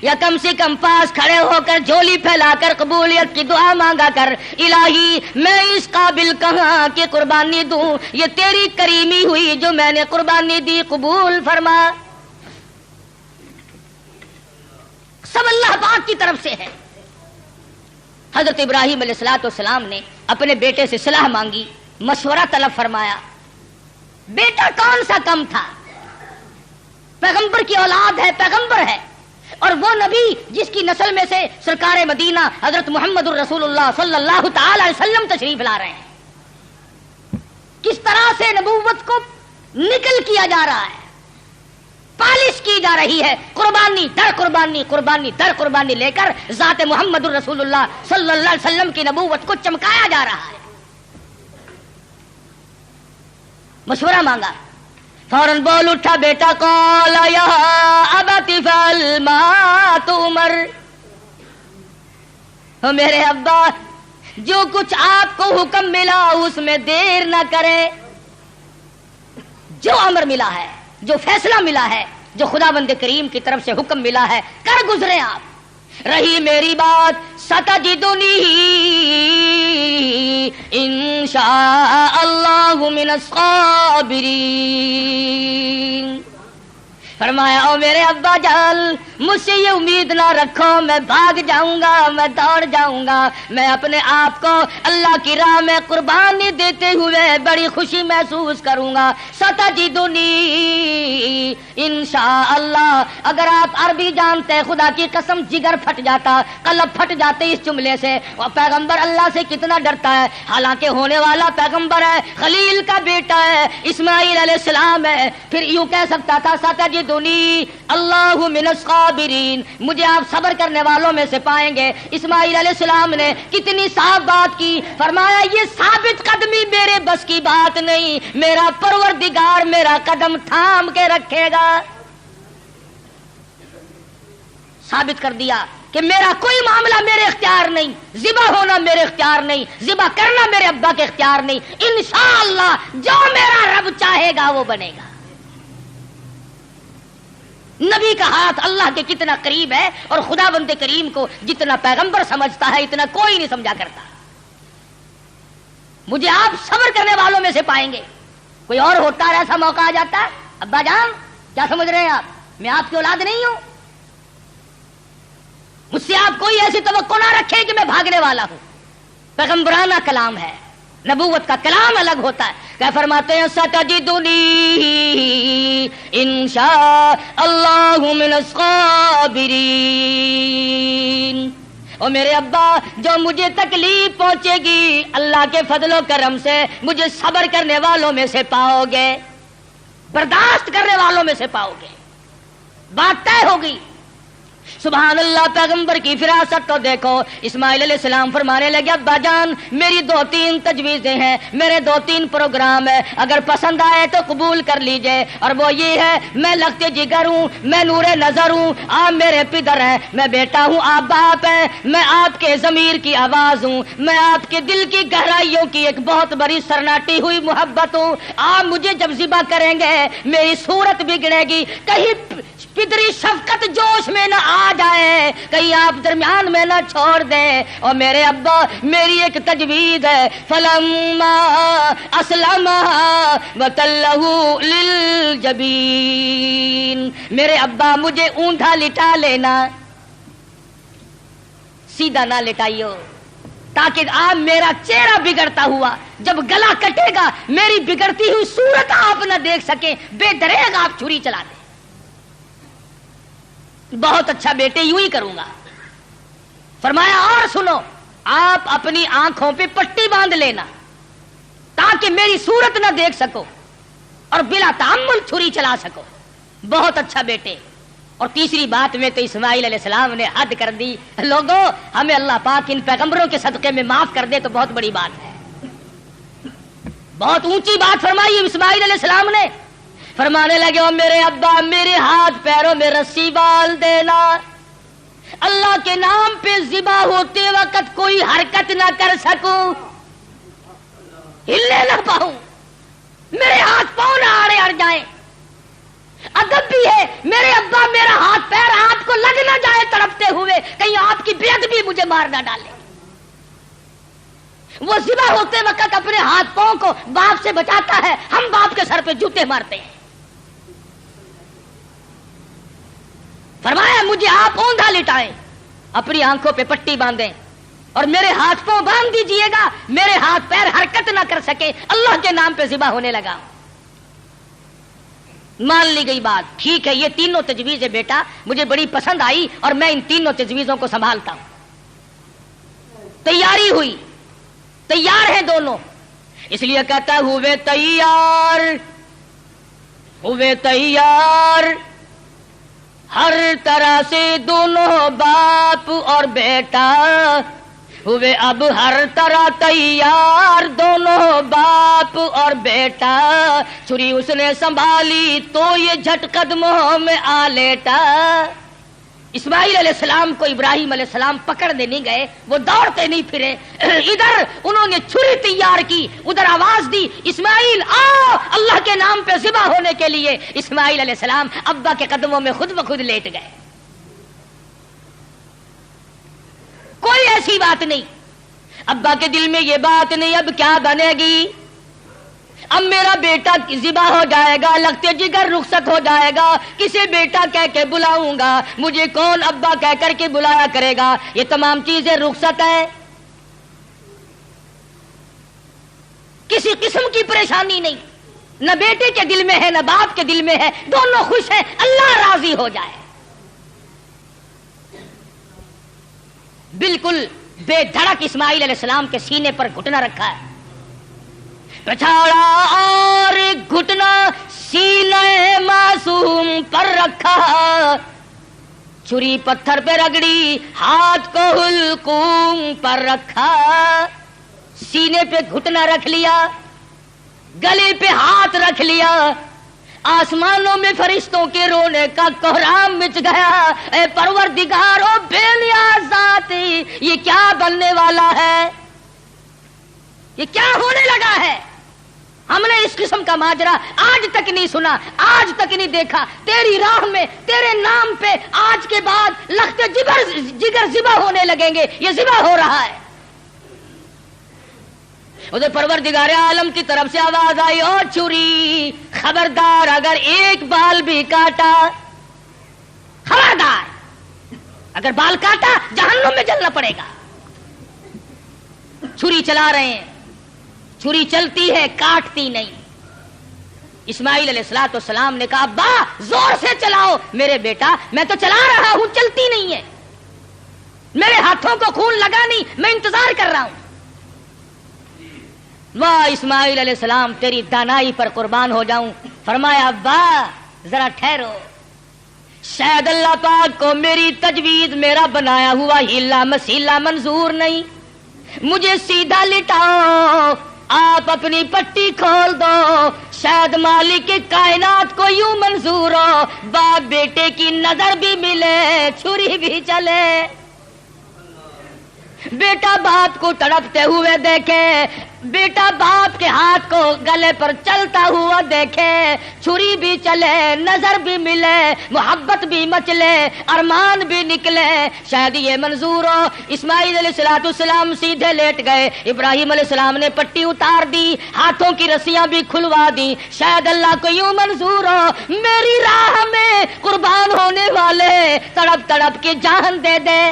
یا کم سے کم پاس کھڑے ہو کر جھولی پھیلا کر قبولیت کی دعا مانگا کر، الہی میں اس قابل کہاں کہ قربانی دوں، یہ تیری کریمی ہوئی جو میں نے قربانی دی، قبول فرما۔ سب اللہ پاک کی طرف سے ہے۔ حضرت ابراہیم علیہ السلام نے اپنے بیٹے سے صلاح مانگی، مشورہ طلب فرمایا۔ بیٹا کون سا کم تھا، پیغمبر کی اولاد ہے، پیغمبر ہے، اور وہ نبی جس کی نسل میں سے سرکار مدینہ حضرت محمد الرسول اللہ صلی اللہ تعالی علیہ وسلم تشریف لا رہے ہیں، کس طرح سے نبوت کو نکل کیا جا رہا ہے، پالش کی جا رہی ہے، قربانی در قربانی، قربانی در قربانی لے کر ذات محمد الرسول اللہ صلی اللہ علیہ وسلم کی نبوت کو چمکایا جا رہا ہے۔ مشورہ مانگا، فوراً بول اٹھا بیٹا، قال یا ابت فعل ما تؤمر، میرے ابا جو کچھ آپ کو حکم ملا اس میں دیر نہ کرے، جو امر ملا ہے، جو فیصلہ ملا ہے، جو خدا بند کریم کی طرف سے حکم ملا ہے کر گزرے آپ۔ رہی میری بات ستجدنی انشاء اللہ من الصابرین، فرمایا او میرے ابا جان مجھ سے یہ امید نہ رکھو میں بھاگ جاؤں گا، میں دوڑ جاؤں گا، میں اپنے آپ کو اللہ کی راہ میں قربانی دیتے ہوئے بڑی خوشی محسوس کروں گا۔ ستجدنی انشاءاللہ، اگر آپ عربی جانتے خدا کی قسم جگر پھٹ جاتا، قلب پھٹ جاتے اس جملے سے۔ وہ پیغمبر اللہ سے کتنا ڈرتا ہے، حالانکہ ہونے والا پیغمبر ہے، خلیل کا بیٹا ہے، اسماعیل علیہ السلام ہے، پھر یوں کہہ سکتا تھا ستجدنی اللہ من الصابرین، مجھے آپ صبر کرنے والوں میں سے پائیں گے۔ اسماعیل علیہ السلام نے کتنی صاف بات کی، فرمایا یہ ثابت قدمی میرے بس کی بات نہیں، میرا پروردگار میرا قدم تھام کے رکھے گا۔ ثابت کر دیا کہ میرا کوئی معاملہ میرے اختیار نہیں، ذبح ہونا میرے اختیار نہیں، ذبح کرنا میرے ابا کے اختیار نہیں، انشاءاللہ جو میرا رب چاہے گا وہ بنے گا۔ نبی کا ہاتھ اللہ کے کتنا قریب ہے، اور خدا بند کریم کو جتنا پیغمبر سمجھتا ہے اتنا کوئی نہیں سمجھا کرتا۔ مجھے آپ صبر کرنے والوں میں سے پائیں گے۔ کوئی اور ہوتا ہے ایسا موقع آ جاتا ہے، ابا جان کیا سمجھ رہے ہیں آپ، میں آپ کی اولاد نہیں ہوں، مجھ سے آپ کوئی ایسی توقع نہ رکھے کہ میں بھاگنے والا ہوں۔ پیغمبرانہ کلام ہے، نبوت کا کلام الگ ہوتا ہے۔ کیا فرماتے ہیں ستجدنی انشاء اللہ من الصابرین، اور میرے ابا جو مجھے تکلیف پہنچے گی اللہ کے فضل و کرم سے مجھے صبر کرنے والوں میں سے پاؤ گے، برداشت کرنے والوں میں سے پاؤ گے، بات طے ہوگی۔ سبحان اللہ، پیغمبر کی فراست کو دیکھو۔ اسماعیل علیہ السلام فرمانے لگے ابا جان میری 2-3 تجویزیں ہیں، میرے 2-3 پروگرام ہیں، اگر پسند آئے تو قبول کر لیجئے، اور وہ یہ ہے میں لگتے جگر ہوں، میں نور نظر ہوں، آپ میرے پدر ہیں، میں بیٹا ہوں، آپ باپ ہیں، میں آپ کے ضمیر کی آواز ہوں، میں آپ کے دل کی گہرائیوں کی ایک بہت بڑی سرناٹی ہوئی محبت ہوں۔ آپ مجھے جب ذبح کریں گے میری صورت بگڑے گی، کہیں پدری شفقت جوش میں نہ آ جائے، کہیں آپ درمیان میں نہ چھوڑ دیں۔ اور میرے ابا میری ایک تجویز ہے، فلما اسلم وتلہ للجبین، میرے ابا مجھے اونٹا لٹا لینا، سیدھا نہ لٹائیو، تاکہ آپ میرا چہرہ بگڑتا ہوا جب گلا کٹے گا میری بگڑتی ہوئی صورت آپ نہ دیکھ سکیں، بے دریغ آپ چھری چلا دیں۔ بہت اچھا بیٹے، یوں ہی کروں گا۔ فرمایا اور سنو، آپ اپنی آنکھوں پہ پٹی باندھ لینا تاکہ میری صورت نہ دیکھ سکو اور بلا تعمل چھری چلا سکو۔ بہت اچھا بیٹے۔ اور تیسری بات میں تو اسماعیل علیہ السلام نے حد کر دی، لوگوں ہمیں اللہ پاک ان پیغمبروں کے صدقے میں معاف کر دے تو بہت بڑی بات ہے، بہت اونچی بات فرمائی اسماعیل علیہ السلام نے۔ فرمانے لگے او میرے ابا میرے ہاتھ پیروں میں رسی ڈال دینا، اللہ کے نام پہ ذبح ہوتے وقت کوئی حرکت نہ کر سکوں، ہلنے نہ پاؤں، میرے ہاتھ پاؤں نہ آڑے اڑ جائیں۔ ادب بھی ہے، میرے ابا میرا ہاتھ پیر آپ کو لگ نہ جائے تڑپتے ہوئے، کہیں آپ کی بیعت بھی مجھے مار نہ ڈالے۔ وہ ذبح ہوتے وقت اپنے ہاتھ پاؤں کو باپ سے بچاتا ہے، ہم باپ کے سر پہ جوتے مارتے ہیں۔ فرمایا مجھے آپ اوندھا لٹائیں، اپنی آنکھوں پہ پٹی باندھیں اور میرے ہاتھ پاؤں باندھ دیجئے گا، میرے ہاتھ پیر حرکت نہ کر سکے، اللہ کے نام پہ ذبح ہونے لگا۔ مان لی گئی بات، ٹھیک ہے یہ تینوں تجویزیں بیٹا مجھے بڑی پسند آئی اور میں ان تینوں تجویزوں کو سنبھالتا ہوں۔ تیاری ہوئی، تیار ہیں دونوں، اس لیے کہتا ہوئے تیار، ہوئے تیار ہر طرح سے دونوں باپ اور بیٹا، ہوئے اب ہر طرح تیار دونوں باپ اور بیٹا، چھری اس نے سنبھالی تو یہ جھٹ قدموں میں آ لیٹا۔ اسماعیل علیہ السلام کو ابراہیم علیہ السلام پکڑنے نہیں گئے، وہ دوڑتے نہیں پھرے، ادھر انہوں نے چھری تیار کی، ادھر آواز دی اسماعیل آؤ اللہ کے نام پہ ذبح ہونے کے لیے۔ اسماعیل علیہ السلام ابا کے قدموں میں خود بخود لیٹ گئے۔ کوئی ایسی بات نہیں، ابا کے دل میں یہ بات نہیں اب کیا بنے گی، اب میرا بیٹا ذبح ہو جائے گا، لگتے جگر رخصت ہو جائے گا، کسے بیٹا کہہ کے بلاؤں گا، مجھے کون ابا کہہ کر کے بلایا کرے گا، یہ تمام چیزیں رخصت ہے، کسی قسم کی پریشانی نہیں، نہ بیٹے کے دل میں ہے نہ باپ کے دل میں ہے، دونوں خوش ہیں، اللہ راضی ہو جائے۔ بالکل بے دھڑک اسماعیل علیہ السلام کے سینے پر گھٹنا رکھا ہے، پچھاڑا اور گھٹنا سینے معصوم پر رکھا، چھری پتھر پہ رگڑی ہاتھ کو حلقوم پر رکھا، سینے پہ گھٹنا رکھ لیا، گلے پہ ہاتھ رکھ لیا، آسمانوں میں فرشتوں کے رونے کا کوہرام مچ گیا، اے پروردگار او بے نیاز ذاتی یہ کیا بننے والا ہے، یہ کیا ہونے لگا ہے، ہم نے اس قسم کا ماجرا آج تک نہیں سنا، آج تک نہیں دیکھا، تیری راہ میں تیرے نام پہ آج کے بعد لخت جگر ذبح ہونے لگیں گے، یہ ذبح ہو رہا ہے۔ ادھر پروردگار عالم کی طرف سے آواز آئی او چھری خبردار اگر ایک بال بھی کاٹا، خبردار اگر بال کاٹا جہنم میں جلنا پڑے گا۔ چھری چلا رہے ہیں، چھری چلتی ہے کاٹتی نہیں۔ اسماعیل علیہ السلام نے کہا ابا زور سے چلاؤ، میرے بیٹا میں تو چلا رہا ہوں چلتی نہیں ہے۔ میرے ہاتھوں کو خون لگا نہیں، میں انتظار کر رہا ہوں۔ واہ اسماعیل علیہ السلام تیری دانائی پر قربان ہو جاؤں۔ فرمایا ابا ذرا ٹھہرو، شاید اللہ پاک کو میری تجویز، میرا بنایا ہوا ہیلا مسیلا منظور نہیں، مجھے سیدھا لٹاؤ، آپ اپنی پٹی کھول دو، شاید مالک کائنات کو یوں منظور ہو، باپ بیٹے کی نظر بھی ملے، چھری بھی چلے، بیٹا باپ کو تڑپتے ہوئے دیکھے، بیٹا باپ کے ہاتھ کو گلے پر چلتا ہوا دیکھے، چھری بھی چلے، نظر بھی ملے، محبت بھی مچلے، ارمان بھی نکلے، شاید یہ منظور ہو۔ اسماعیل علیہ السلام سیدھے لیٹ گئے، ابراہیم علیہ السلام نے پٹی اتار دی، ہاتھوں کی رسیاں بھی کھلوا دی، شاید اللہ کو یوں منظور ہو میری راہ میں قربان ہونے والے تڑپ تڑپ کے جان دے دے۔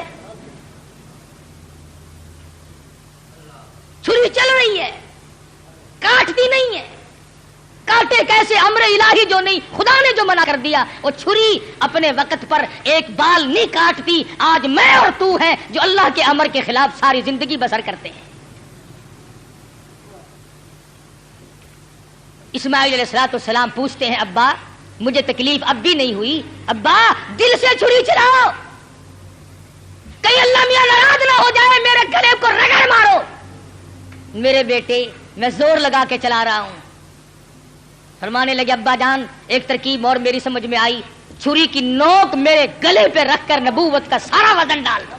چھری چل رہی ہے، کاٹتی نہیں ہے، کاٹے کیسے؟ امر الہی جو نہیں، خدا نے جو منع کر دیا، وہ چھری اپنے وقت پر ایک بال نہیں کاٹتی۔ آج میں اور تو ہیں جو اللہ کے امر کے خلاف ساری زندگی بسر کرتے ہیں۔ اسماعیل علیہ السلام پوچھتے ہیں ابا مجھے تکلیف اب بھی نہیں ہوئی؟ ابا دل سے چھری چلاؤ، کہیں اللہ میاں ناراض نہ ہو جائے، میرے گلے کو رگڑ مارو۔ میرے بیٹے میں زور لگا کے چلا رہا ہوں۔ فرمانے لگے ابا جان ایک ترکیب اور میری سمجھ میں آئی، چھری کی نوک میرے گلے پہ رکھ کر نبوت کا سارا وزن ڈال دو،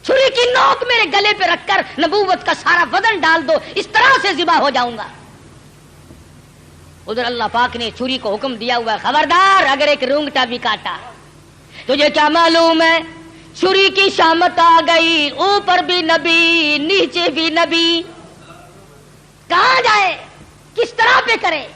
چھری کی نوک میرے گلے پہ رکھ کر نبوت کا سارا وزن ڈال دو، اس طرح سے ذبح ہو جاؤں گا۔ ادھر اللہ پاک نے چھری کو حکم دیا ہوا ہے خبردار اگر ایک رونگٹا بھی کاٹا، تجھے کیا معلوم ہے چھری کی شامت آ گئی، اوپر بھی نبی نیچے بھی نبی، کہاں جائے کس طرح پہ کرے؟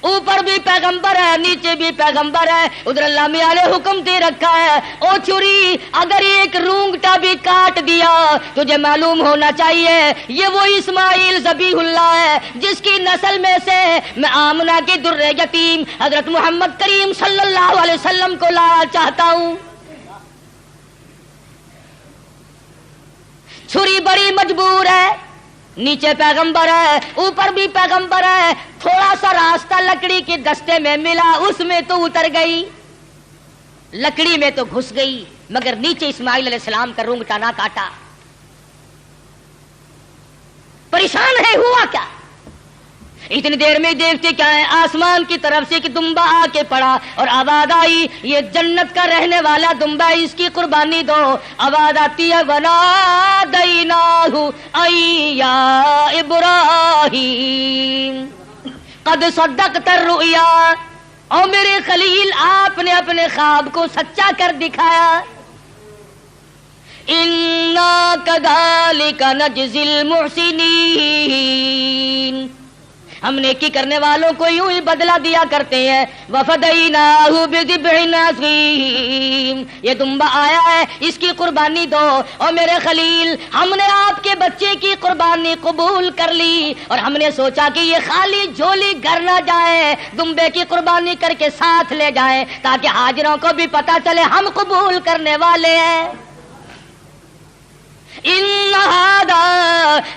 اوپر بھی پیغمبر ہے نیچے بھی پیغمبر ہے، ادھر اللہ میاں نے حکم دے رکھا ہے او چھری اگر ایک رونگٹا بھی کاٹ دیا تجھے معلوم ہونا چاہیے یہ وہ اسماعیل ذبیح اللہ ہے جس کی نسل میں سے میں آمنہ کی در یتیم حضرت محمد کریم صلی اللہ علیہ وسلم کو لانا چاہتا ہوں۔ چھری بڑی مجبور ہے، نیچے پیغمبر ہے اوپر بھی پیغمبر ہے، تھوڑا سا راستہ لکڑی کے دستے میں ملا اس میں تو اتر گئی، لکڑی میں تو گھس گئی، مگر نیچے اسماعیل علیہ السلام کا رونگٹا نہ کاٹا۔ پریشان ہے ہوا کیا؟ اتنی دیر میں دیکھتے کیا ہے آسمان کی طرف سے کہ دمبا آ کے پڑا اور آواز آئی یہ جنت کا رہنے والا دمبا ہے اس کی قربانی دو۔ آواز آتی ہے وَنَادَيْنَاهُ أَيْ يَا إِبْرَاهِيمُ قَدْ صَدَّقْتَ الرُّؤْيَا، او میرے خلیل آپ نے اپنے خواب کو سچا کر دکھایا۔ إِنَّا كَذَلِكَ نَجْزِي الْمُحْسِنِينَ، ہم نیکی کرنے والوں کو یوں ہی بدلہ دیا کرتے ہیں۔ وَفَدَيْنَاهُ بِذِبْحٍ عَظِيمٍ، یہ دمبا آیا ہے اس کی قربانی دو۔ اور میرے خلیل ہم نے آپ کے بچے کی قربانی قبول کر لی اور ہم نے سوچا کہ یہ خالی جھولی گھر نہ جائے، دمبے کی قربانی کر کے ساتھ لے جائیں تاکہ حاضروں کو بھی پتا چلے ہم قبول کرنے والے ہیں۔ إِنَّ هَذَا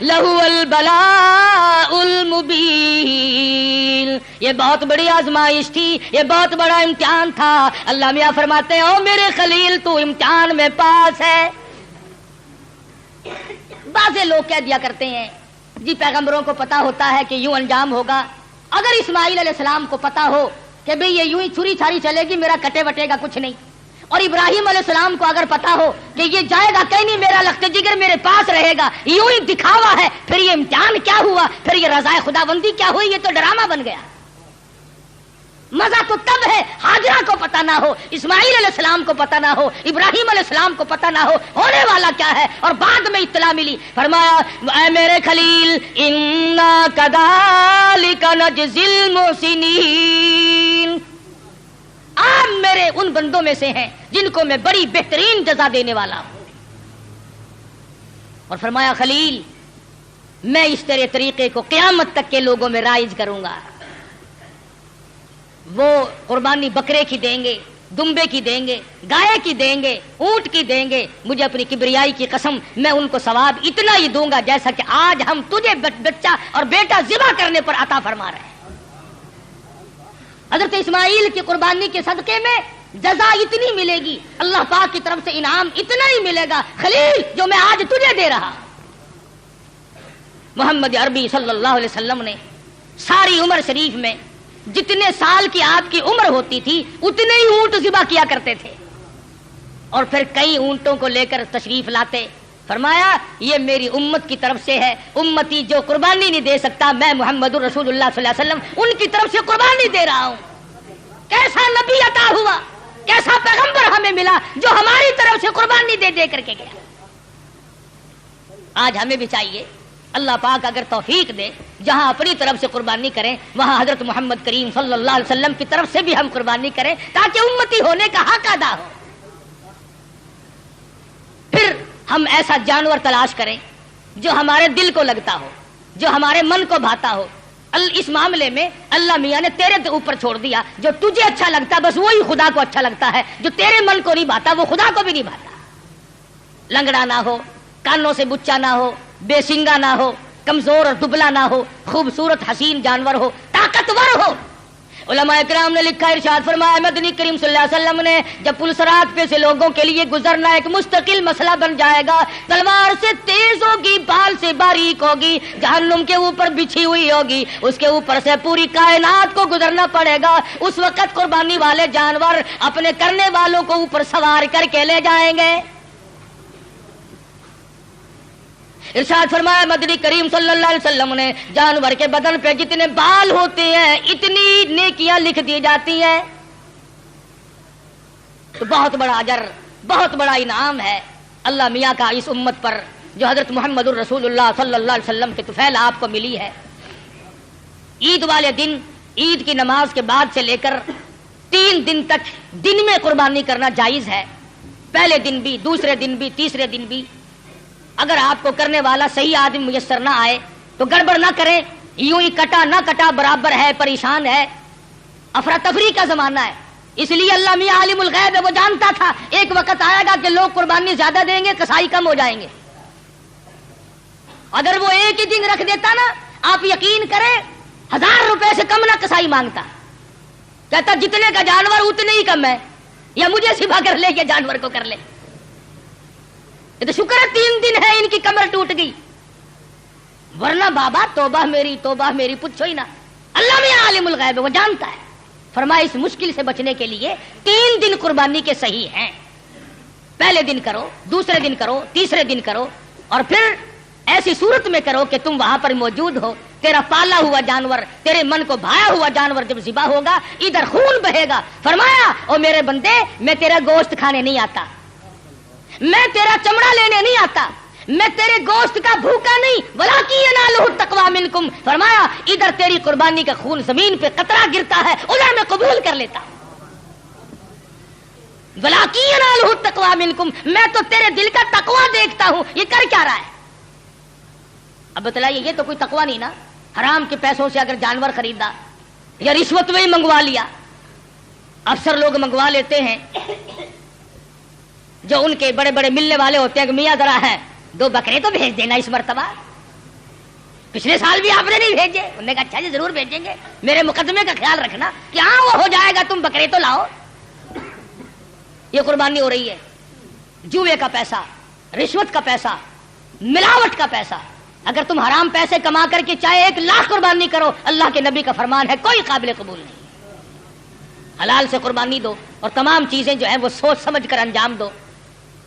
لَهُوَ الْبَلَاءُ الْمُبِينُ، یہ بہت بڑی آزمائش تھی، یہ بہت بڑا امتحان تھا۔ اللہ میاں فرماتے ہیں او میرے خلیل تو امتحان میں پاس ہے۔ بعض لوگ کہہ دیا کرتے ہیں جی پیغمبروں کو پتا ہوتا ہے کہ یوں انجام ہوگا، اگر اسماعیل علیہ السلام کو پتا ہو کہ بھئی یہ یوں ہی چھری چھاری چلے گی میرا کٹے وٹے گا کچھ نہیں، اور ابراہیم علیہ السلام کو اگر پتا ہو کہ یہ جائے گا کہیں نہیں میرا لخت جگر میرے پاس رہے گا، یوں ہی دکھاوا ہے، پھر یہ امتحان کیا ہوا، پھر یہ رضائے خدا بندی کیا ہوئی، یہ تو ڈرامہ بن گیا۔ مزہ تو تب ہے ہاجرہ کو پتا نہ ہو، اسماعیل علیہ السلام کو پتا نہ ہو، ابراہیم علیہ السلام کو پتا نہ ہو ہونے والا کیا ہے، اور بعد میں اطلاع ملی۔ فرمایا اے میرے خلیل انا کذالک نجزی المحسنین، آپ میرے ان بندوں میں سے ہیں جن کو میں بڑی بہترین جزا دینے والا ہوں۔ اور فرمایا خلیل میں اس تیرے طریقے کو قیامت تک کے لوگوں میں رائج کروں گا، وہ قربانی بکرے کی دیں گے، دمبے کی دیں گے، گائے کی دیں گے، اونٹ کی دیں گے، مجھے اپنی کبریائی کی قسم میں ان کو ثواب اتنا ہی دوں گا جیسا کہ آج ہم تجھے بچہ اور بیٹا ذبح کرنے پر عطا فرما رہے ہیں۔ حضرت اسماعیل کی قربانی کے صدقے میں جزا اتنی ملے گی، اللہ پاک کی طرف سے انعام اتنا ہی ملے گا خلیل جو میں آج تجھے دے رہا۔ محمد عربی صلی اللہ علیہ وسلم نے ساری عمر شریف میں جتنے سال کی آپ کی عمر ہوتی تھی اتنے ہی اونٹ ذبح کیا کرتے تھے، اور پھر کئی اونٹوں کو لے کر تشریف لاتے۔ فرمایا یہ میری امت کی طرف سے ہے، امتی جو قربانی نہیں دے سکتا میں محمد رسول اللہ صلی اللہ علیہ وسلم ان کی طرف سے قربانی دے رہا ہوں۔ کیسا نبی عطا ہوا، کیسا پیغمبر ہمیں ملا جو ہماری طرف سے قربانی دے دے کر کے گیا۔ آج ہمیں بھی چاہیے اللہ پاک اگر توفیق دے جہاں اپنی طرف سے قربانی کریں وہاں حضرت محمد کریم صلی اللہ علیہ وسلم کی طرف سے بھی ہم قربانی کریں تاکہ امتی ہونے کا حق ادا ہو۔ پھر ہم ایسا جانور تلاش کریں جو ہمارے دل کو لگتا ہو، جو ہمارے من کو بھاتا ہو۔ اس معاملے میں اللہ میاں نے تیرے اوپر چھوڑ دیا، جو تجھے اچھا لگتا بس وہی خدا کو اچھا لگتا ہے، جو تیرے من کو نہیں بھاتا وہ خدا کو بھی نہیں بھاتا۔ لنگڑا نہ ہو، کانوں سے بچا نہ ہو، بے سنگا نہ ہو، کمزور اور دبلا نہ ہو، خوبصورت حسین جانور ہو، طاقتور ہو۔ علماء کرام نے لکھا، ارشاد فرمایا مدنی کریم صلی اللہ علیہ وسلم نے جب پل صراط پہ سے لوگوں کے لیے گزرنا ایک مستقل مسئلہ بن جائے گا، تلوار سے تیز ہوگی، بال سے باریک ہوگی، جہنم کے اوپر بچھی ہوئی ہوگی، اس کے اوپر سے پوری کائنات کو گزرنا پڑے گا۔ اس وقت قربانی والے جانور اپنے کرنے والوں کو اوپر سوار کر کے لے جائیں گے۔ ارشاد فرمایا مدنی کریم صلی اللہ علیہ وسلم نے جانور کے بدن پہ جتنے بال ہوتے ہیں اتنی نیکیاں لکھ دی جاتی ہیں۔ تو بہت بڑا اجر، بہت بڑا انعام ہے اللہ میاں کا اس امت پر جو حضرت محمد الرسول اللہ صلی اللہ علیہ وسلم کے طفیل آپ کو ملی ہے۔ عید والے دن، عید کی نماز کے بعد سے لے کر 3 دن تک دن میں قربانی کرنا جائز ہے، پہلے دن بھی، دوسرے دن بھی، تیسرے دن بھی۔ اگر آپ کو کرنے والا صحیح آدمی میسر نہ آئے تو گڑبڑ نہ کریں، یوں ہی کٹا نہ کٹا برابر ہے، پریشان ہے، افراتفری کا زمانہ ہے۔ اس لیے اللہ میاں عالم الغیب ہے، وہ جانتا تھا ایک وقت آئے گا کہ لوگ قربانی زیادہ دیں گے، کسائی کم ہو جائیں گے۔ اگر وہ ایک ہی دن رکھ دیتا نا، آپ یقین کریں 1000 روپے سے کم نہ کسائی مانگتا، کہتا جتنے کا جانور اتنے ہی کم ہے، یا مجھے سبا کر لے یا جانور کو کر لے۔ یہ تو شکر ہے 3 دن ہے ان کی کمر ٹوٹ گئی، ورنہ بابا توبہ میری پوچھو ہی نا۔ اللہ میں عالم الغیب ہے، وہ جانتا ہے۔ فرمایا اس مشکل سے بچنے کے لیے 3 دن قربانی کے صحیح ہیں، پہلے دن کرو، دوسرے دن کرو، تیسرے دن کرو، اور پھر ایسی صورت میں کرو کہ تم وہاں پر موجود ہو، تیرا پالا ہوا جانور، تیرے من کو بھایا ہوا جانور جب ذبح ہوگا ادھر خون بہے گا۔ فرمایا او میرے بندے میں تیرا گوشت کھانے نہیں آتا، میں تیرا چمڑا لینے نہیں آتا، میں تیرے گوشت کا بھوکا نہیں، ولاکی ینالہ التقوی منکم۔ فرمایا ادھر تیری قربانی کا خون زمین پہ قطرہ گرتا ہے، ادھر میں قبول کر لیتا ہوں۔ ولاکی ینالہ التقوی منکم، میں تو تیرے دل کا تقوی دیکھتا ہوں، یہ کر کیا رہا ہے؟ اب بتلائیے، یہ تو کوئی تقوی نہیں نا۔ حرام کے پیسوں سے اگر جانور خریدا یا رشوت میں ہی منگوا لیا، افسر لوگ منگوا لیتے ہیں جو ان کے بڑے بڑے ملنے والے ہوتے ہیں کہ میاں ذرا ہے 2 بکرے تو بھیج دینا اس مرتبہ، پچھلے سال بھی آپ نے نہیں بھیجے۔ انہوں نے کہا اچھا جی ضرور بھیجیں گے، میرے مقدمے کا خیال رکھنا کہ ہاں وہ ہو جائے گا، تم بکرے تو لاؤ۔ یہ قربانی ہو رہی ہے، جوئے کا پیسہ، رشوت کا پیسہ، ملاوٹ کا پیسہ۔ اگر تم حرام پیسے کما کر کے چاہے 1 لاکھ قربانی کرو، اللہ کے نبی کا فرمان ہے کوئی قابل قبول نہیں۔ حلال سے قربانی دو، اور تمام چیزیں جو ہیں وہ سوچ سمجھ کر انجام دو۔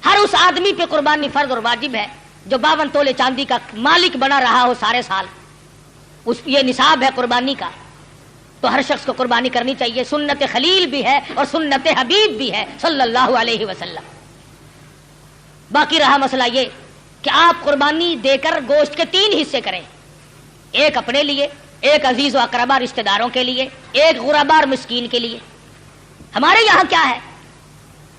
ہر اس آدمی پہ قربانی فرض اور واجب ہے جو 52 تولے چاندی کا مالک بنا رہا ہو سارے سال، یہ نصاب ہے قربانی کا، تو ہر شخص کو قربانی کرنی چاہیے۔ سنت خلیل بھی ہے اور سنت حبیب بھی ہے صلی اللہ علیہ وسلم۔ باقی رہا مسئلہ یہ کہ آپ قربانی دے کر گوشت کے 3 حصے کریں، ایک اپنے لیے، ایک عزیز و اقربا رشتہ داروں کے لیے، ایک غربا اور مسکین کے لیے۔ ہمارے یہاں کیا ہے،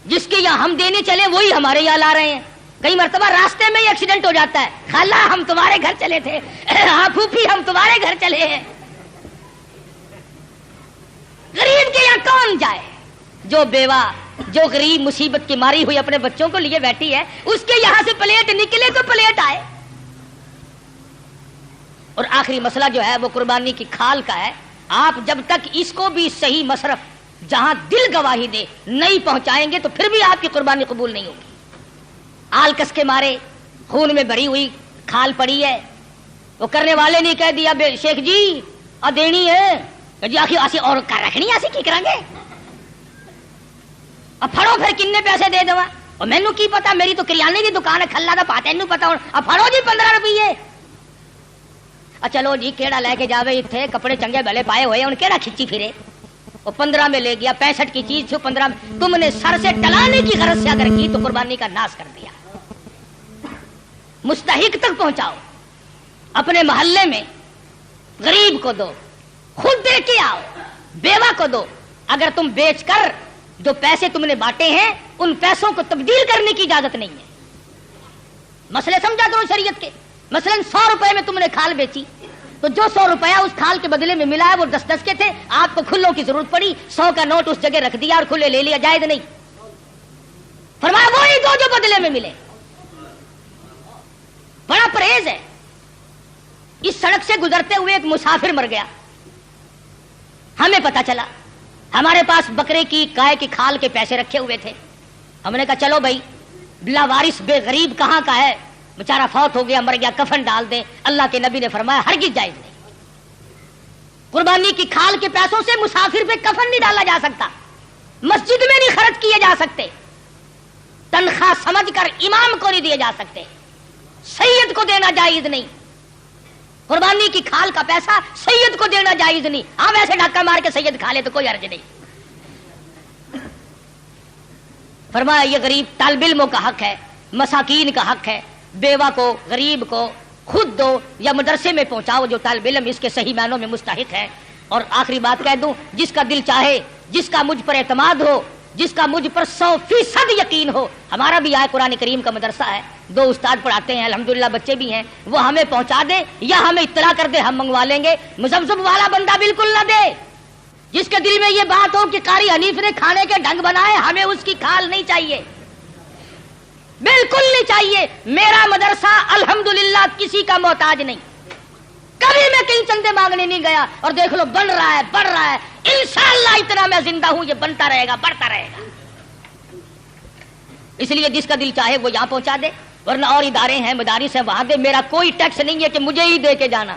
جس کے یہاں ہم دینے چلے وہی ہمارے یہاں لا رہے ہیں۔ کئی مرتبہ راستے میں ہی ایکسیڈنٹ ہو جاتا ہے، خالہ ہم تمہارے گھر چلے تھے، ہاں پھوپھی ہم تمہارے گھر چلے ہیں۔ غریب کے یہاں کون جائے؟ جو بیوہ جو غریب مصیبت کی ماری ہوئی اپنے بچوں کو لیے بیٹھی ہے، اس کے یہاں سے پلیٹ نکلے تو پلیٹ آئے۔ اور آخری مسئلہ جو ہے وہ قربانی کی کھال کا ہے۔ آپ جب تک اس کو بھی صحیح مصرف جہاں دل گواہی دے نہیں پہنچائیں گے تو پھر بھی آپ کی قربانی قبول نہیں ہوگی۔ آلکس کے مارے خون میں بھری ہوئی کھال پڑی ہے، وہ کرنے والے نے کہہ دیا بے شیخ جی دینی ہے جی، آخر ایسی اور کر رکھنی ایسی کی کریں گے، اب پھڑو پھر کنے پیسے دے دوا، اور مینو کی پتا، میری تو کریانے کی دکان ہے، کھلا دا پاتے نو پتا، اب پھڑو جی 15 روپیے۔ چلو جی کیڑا لے کے جاوے، اتنے کپڑے چنگے بھلے پائے ہوئے ان کیڑا کھچی پھرے، وہ 15 میں لے گیا، 65 کی چیز تھی 15 میں، تم نے سر سے ٹلانے کی غرض سے اگر کی تو قربانی کا ناس کر دیا۔ مستحق تک پہنچاؤ، اپنے محلے میں غریب کو دو، خود دے کے آؤ، بیوہ کو دو۔ اگر تم بیچ کر جو پیسے تم نے بانٹے ہیں ان پیسوں کو تبدیل کرنے کی اجازت نہیں ہے۔ مسئلے سمجھا کرو شریعت کے۔ مثلا 100 روپے میں تم نے کھال بیچی تو جو 100 روپیہ اس کھال کے بدلے میں ملا ہے وہ 10 کے تھے، آپ کو کھلوں کی ضرورت پڑی، 100 کا نوٹ اس جگہ رکھ دیا اور کھلے لے لیا، جائز نہیں۔ فرمایا وہی دو جو بدلے میں ملے۔ بڑا پرہیز ہے۔ اس سڑک سے گزرتے ہوئے ایک مسافر مر گیا، ہمیں پتا چلا، ہمارے پاس بکرے کی گائے کی کھال کے پیسے رکھے ہوئے تھے، ہم نے کہا چلو بھائی لاوارث بے غریب کہاں کا ہے، بیچارہ فوت ہو گیا مر گیا، کفن ڈال دیں۔ اللہ کے نبی نے فرمایا ہرگز جائز نہیں، قربانی کی کھال کے پیسوں سے مسافر پہ کفن نہیں ڈالا جا سکتا، مسجد میں نہیں خرچ کیے جا سکتے، تنخواہ سمجھ کر امام کو نہیں دیے جا سکتے، سید کو دینا جائز نہیں، قربانی کی کھال کا پیسہ سید کو دینا جائز نہیں۔ ہاں ویسے ڈھکا مار کے سید کھا لے تو کوئی حرج نہیں۔ فرمایا یہ غریب طالب علموں کا حق ہے، مساکین کا حق ہے، بیوہ کو غریب کو خود دو یا مدرسے میں پہنچاؤ جو طالب علم اس کے صحیح معنوں میں مستحق ہے۔ اور آخری بات کہہ دوں، جس کا دل چاہے، جس کا مجھ پر اعتماد ہو، جس کا مجھ پر 100% یقین ہو، ہمارا بھی آئے قرآن کریم کا مدرسہ ہے، 2 استاد پڑھاتے ہیں، الحمدللہ بچے بھی ہیں، وہ ہمیں پہنچا دے یا ہمیں اطلاع کر دے، ہم منگوا لیں گے۔ مزبزب والا بندہ بالکل نہ دے، جس کے دل میں یہ بات ہو کہ قاری حنیف نے کھانے کے ڈھنگ بنائے، ہمیں اس کی کھال نہیں چاہیے، بالکل نہیں چاہیے۔ میرا مدرسہ الحمدللہ کسی کا محتاج نہیں، کبھی میں کہیں چندے مانگنے نہیں گیا، اور دیکھ لو بن رہا ہے، بڑھ رہا ہے، انشاءاللہ اتنا میں زندہ ہوں یہ بنتا رہے گا، بڑھتا رہے گا۔ اس لیے جس کا دل چاہے وہ یہاں پہنچا دے، ورنہ اور ادارے ہیں مدارس ہیں وہاں دے، میرا کوئی ٹیکس نہیں ہے کہ مجھے ہی دے کے جانا۔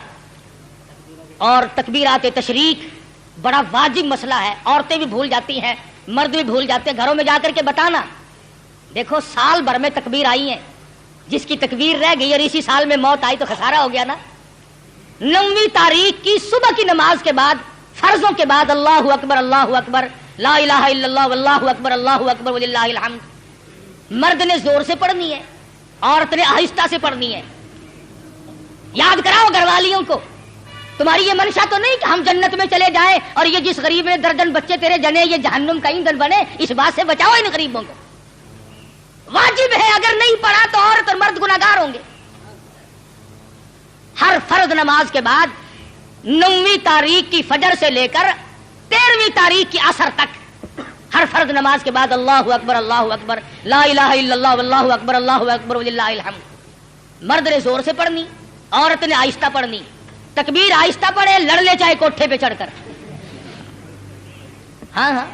اور تکبیرات تشریق بڑا واجب مسئلہ ہے، عورتیں بھی بھول جاتی ہیں، مرد بھی بھول جاتے ہیں، گھروں میں جا کر کے بتانا۔ دیکھو سال بھر میں تکبیر آئی ہیں، جس کی تکبیر رہ گئی اور اسی سال میں موت آئی تو خسارہ ہو گیا نا۔ 9ویں تاریخ کی صبح کی نماز کے بعد، فرضوں کے بعد اللہ اکبر اللہ اکبر لا الہ الا اللہ واللہ اکبر اللہ اکبر وللہ الحمد، مرد نے زور سے پڑھنی ہے، عورت نے آہستہ سے پڑھنی ہے۔ یاد کراؤ گھر والیوں کو، تمہاری یہ منشا تو نہیں کہ ہم جنت میں چلے جائیں اور یہ جس غریب نے 10 بچے تیرے جنے یہ جہنم کا ایندھن بنے، اس بات سے بچاؤ ان غریبوں کو۔ واجب ہے، اگر نہیں پڑھا تو عورت اور مرد گناہگار ہوں گے۔ ہر فرض نماز کے بعد 9ویں تاریخ کی فجر سے لے کر 13ویں تاریخ کی عصر تک ہر فرض نماز کے بعد اللہ اکبر لا الہ الا اللہ واللہ اکبر اللہ اکبر وللہ الحمد۔ مرد نے زور سے پڑھنی، عورت نے آہستہ پڑھنی۔ تکبیر آہستہ پڑھے، لڑ لے چاہے کوٹھے پہ چڑھ کر۔ ہاں ہاں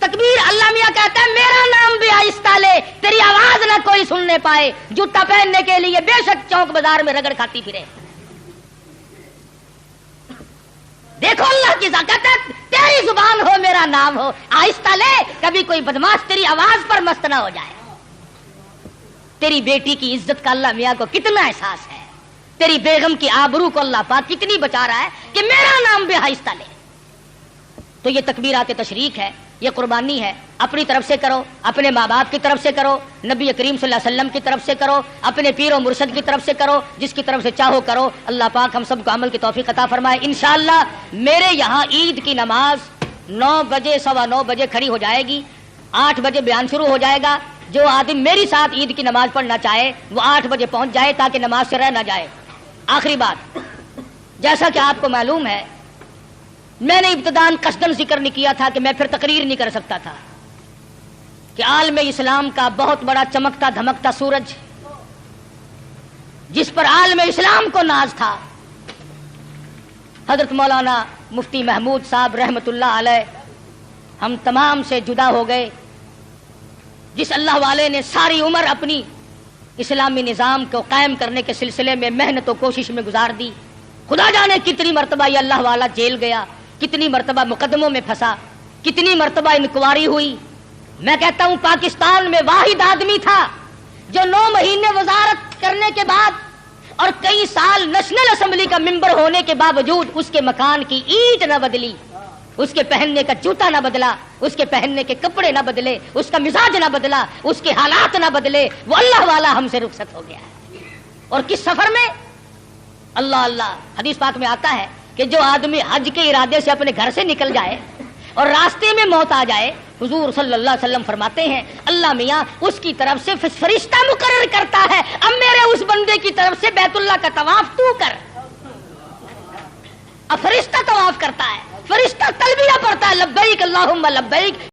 تکبیر، اللہ میاں کہتا ہے میرا نام بھی آہستہ لے، تیری آواز نہ کوئی سننے پائے، جوتا پہننے کے لیے بے شک چوک بازار میں رگڑ کھاتی پھرے۔ دیکھو اللہ کی ذات ہے، تیری زبان ہو میرا نام ہو، آہستہ لے، کبھی کوئی بدماش تیری آواز پر مست نہ ہو جائے۔ تیری بیٹی کی عزت کا اللہ میاں کو کتنا احساس ہے، تیری بیگم کی آبرو کو اللہ پاک کتنی بچا رہا ہے کہ میرا نام بھی آہستہ لے۔ تو یہ تکبیرات تشریق ہے، یہ قربانی ہے، اپنی طرف سے کرو، اپنے ماں باپ کی طرف سے کرو، نبی کریم صلی اللہ علیہ وسلم کی طرف سے کرو، اپنے پیر و مرشد کی طرف سے کرو، جس کی طرف سے چاہو کرو۔ اللہ پاک ہم سب کو عمل کی توفیق عطا فرمائے۔ انشاءاللہ میرے یہاں عید کی نماز 9 بجے 9:15 بجے کھڑی ہو جائے گی، 8 بجے بیان شروع ہو جائے گا۔ جو آدمی میری ساتھ عید کی نماز پڑھنا چاہے وہ 8 بجے پہنچ جائے تاکہ نماز سے رہ نہ جائے۔ آخری بات، جیسا کہ آپ کو معلوم ہے میں نے ابتداً قصداً ذکر نہیں کیا تھا کہ میں پھر تقریر نہیں کر سکتا تھا، کہ عالم اسلام کا بہت بڑا چمکتا دھمکتا سورج، جس پر عالم اسلام کو ناز تھا، حضرت مولانا مفتی محمود صاحب رحمت اللہ علیہ ہم تمام سے جدا ہو گئے، جس اللہ والے نے ساری عمر اپنی اسلامی نظام کو قائم کرنے کے سلسلے میں محنت و کوشش میں گزار دی۔ خدا جانے کتنی مرتبہ یہ اللہ والا جیل گیا، کتنی مرتبہ مقدموں میں پھنسا، کتنی مرتبہ انکوائری ہوئی۔ میں کہتا ہوں پاکستان میں واحد آدمی تھا جو 9 مہینے وزارت کرنے کے بعد اور کئی سال نیشنل اسمبلی کا ممبر ہونے کے باوجود اس کے مکان کی اینٹ نہ بدلی، اس کے پہننے کا جوتا نہ بدلا، اس کے پہننے کے کپڑے نہ بدلے، اس کا مزاج نہ بدلا، اس کے حالات نہ بدلے، وہ اللہ والا ہم سے رخصت ہو گیا ہے۔ اور کس سفر میں؟ اللہ اللہ، حدیث پاک میں آتا ہے کہ جو آدمی حج کے ارادے سے اپنے گھر سے نکل جائے اور راستے میں موت آ جائے، حضور صلی اللہ علیہ وسلم فرماتے ہیں اللہ میاں اس کی طرف سے فرشتہ مقرر کرتا ہے، اب میرے اس بندے کی طرف سے بیت اللہ کا طواف تو کر۔ اب فرشتہ طواف کرتا ہے، فرشتہ تلبیہ پڑھتا ہے، لبیک اللہم لبیک۔